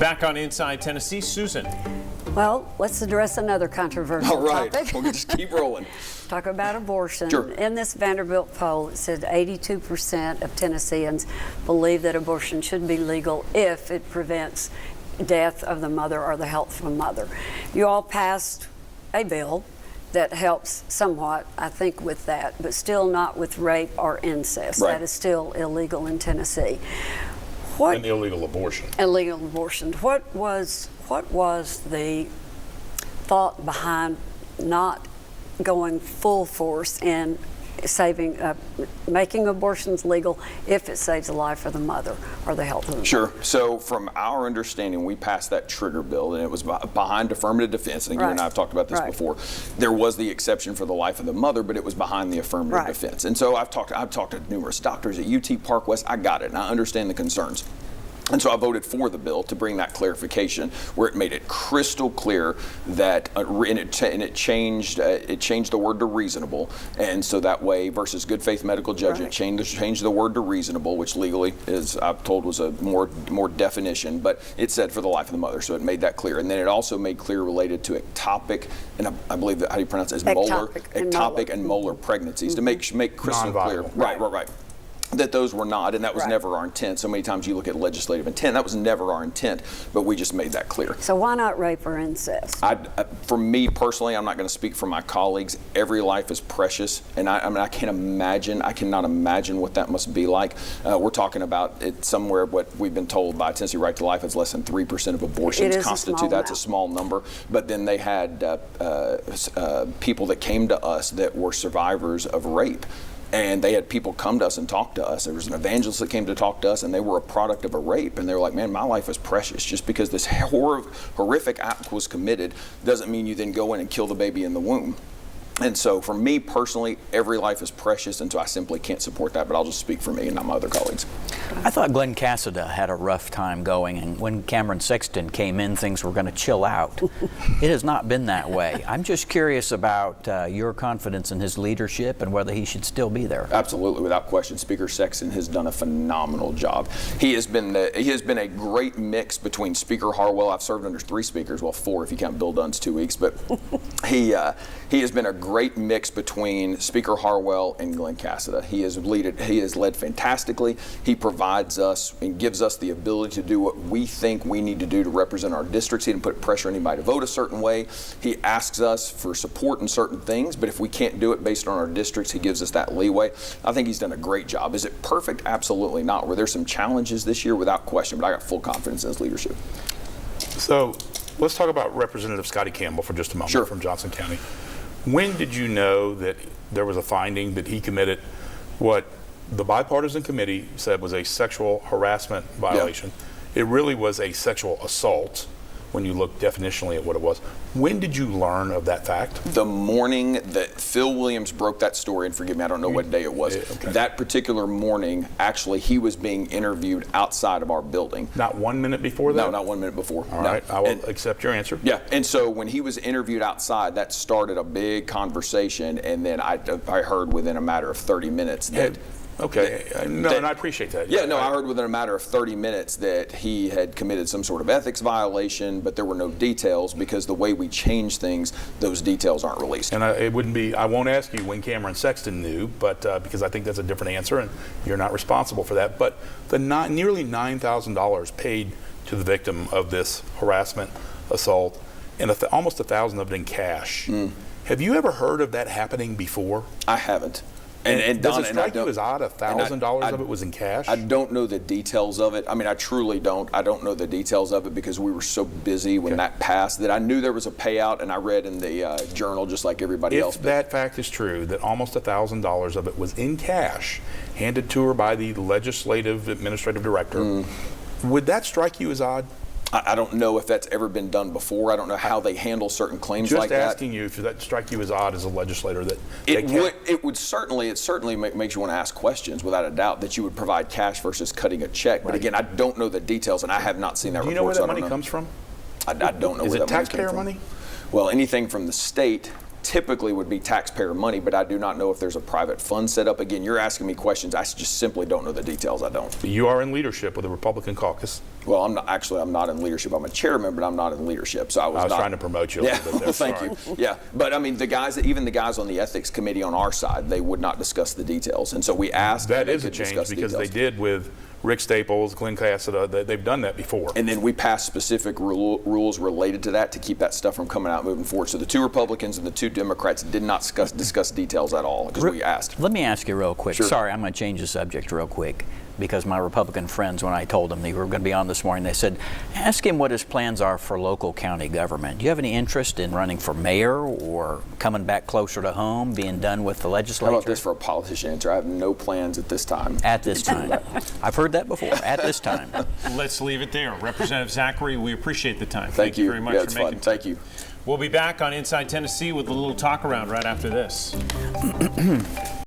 Back on Inside Tennessee, Susan. Well, let's address another controversial All right, topic. we'll just keep rolling. Talk about abortion. Sure. In this Vanderbilt poll, it said 82% of Tennesseans believe that abortion should be legal if it prevents death of the mother or the health of a mother. You all passed a bill that helps somewhat, I think, with that, but still not with rape or incest. Right. That is still illegal in Tennessee. An illegal abortion. Illegal abortion. What was the thought behind not going full force in saving, making abortions legal if it saves the life of the mother or the health of the mother? Sure. So from our understanding, we passed that trigger bill, and it was behind affirmative defense. I think you and I have talked about this before. There was the exception for the life of the mother, but it was behind the affirmative defense. And so I've talked to numerous doctors at UT Park West. I got it, and I understand the concerns. And so I voted for the bill to bring that clarification, where it made it crystal clear that, and it changed the word to reasonable, and so that way versus good faith medical judgment changed the word to reasonable, which legally is, I'm told, was a more definition, but it said for the life of the mother, so it made that clear. And then it also made clear related to ectopic, and I believe that how do you pronounce it? Is ectopic and molar pregnancies, to make crystal clear. Right. That those were not, and that was never our intent. So many times you look at legislative intent, that was never our intent, but we just made that clear. So why not rape or incest? For me personally, I'm not going to speak for my colleagues. Every life is precious, and I cannot imagine what that must be like. We're talking about it somewhere, what we've been told by Tennessee Right to Life, it's less than 3% of abortions constitute. That's a small number. But then they had people that came to us that were survivors of rape. And they had people come to us and talk to us. There was an evangelist that came to talk to us, and they were a product of a rape. And they were like, man, my life is precious. Just because this horrific act was committed doesn't mean you then go in and kill the baby in the womb. And so for me personally, every life is precious, and so I simply can't support that, but I'll just speak for me and not my other colleagues. I thought Glenn Cassida had a rough time going, and when Cameron Sexton came in, things were going to chill out. It has not been that way. I'm just curious about your confidence in his leadership and whether he should still be there. Absolutely, without question. Speaker Sexton has done a phenomenal job. He has been a great mix between Speaker Harwell. I've served under 3 speakers, well 4 if you count Bill Dunn's 2 weeks, but he has been a great mix between Speaker Harwell and Glenn Cassida. He has led fantastically. He provides us and gives us the ability to do what we think we need to do to represent our districts. He didn't put pressure on anybody to vote a certain way. He asks us for support in certain things, but if we can't do it based on our districts, he gives us that leeway. I think he's done a great job. Is it perfect? Absolutely not. Were there some challenges this year? Without question, but I got full confidence in his leadership. So let's talk about Representative Scotty Campbell for just a moment from Johnson County. When did you know that there was a finding that he committed what the bipartisan committee said was a sexual harassment violation? It really was a sexual assault when you look definitionally at what it was. When did you learn of that fact? The morning that Phil Williams broke that story, and forgive me, I don't know what day it was. That particular morning, actually, he was being interviewed outside of our building. Not 1 minute before that? No, not 1 minute before. All right, I will accept your answer. Yeah, and so when he was interviewed outside, that started a big conversation, and then I heard within a matter of 30 minutes that... and I appreciate that. I heard within a matter of 30 minutes that he had committed some sort of ethics violation, but there were no details because the way we change things, those details aren't released. And I won't ask you when Cameron Sexton knew, but because I think that's a different answer and you're not responsible for that. But the nearly $9,000 paid to the victim of this harassment assault, and almost $1,000 of it in cash. Have you ever heard of that happening before? I haven't. And does it strike you as odd $1,000 of it was in cash? I don't know the details of it. I mean, I truly don't. I don't know the details of it because we were so busy when that passed that I knew there was a payout, and I read in the journal just like everybody else. If that fact is true, that almost $1,000 of it was in cash, handed to her by the legislative administrative director, would that strike you as odd? I don't know if that's ever been done before. I don't know how they handle certain claims like that. Just asking you if that strike you as odd as a legislator that it certainly makes you want to ask questions without a doubt that you would provide cash versus cutting a check. But again, I don't know the details, and I have not seen that report. Do you know where that money comes from? I don't know. Is where it that taxpayer money? Well, anything from the state typically would be taxpayer money, but I do not know if there's a private fund set up. Again, you're asking me questions. I just simply don't know the details. I don't. You are in leadership with the Republican caucus. Well, I'm not in leadership. I'm a chairman, but I'm not in leadership. So I was trying to promote you a little bit there. Thank you. Yeah, but I mean, even the guys on the ethics committee on our side, they would not discuss the details, and so we asked. That is a change because they did with Rick Staples, Glenn Cassida. They've done that before. And then we passed specific rules related to that to keep that stuff from coming out moving forward. So the 2 Republicans and the 2 Democrats did not discuss details at all because we asked. Let me ask you real quick. Sure. Sorry, I'm going to change the subject real quick because my Republican friends, when I told them they were going to be on this morning, they said, ask him what his plans are for local county government. Do you have any interest in running for mayor or coming back closer to home, being done with the legislature? How about this for a politician answer? I have no plans at this time. At this time. I've heard that before. At this time. Let's leave it there. Representative Zachary, we appreciate the time. Thank you Very much yeah, for it's making fun. time. Thank you. We'll be back on Inside Tennessee with a little talk around right after this.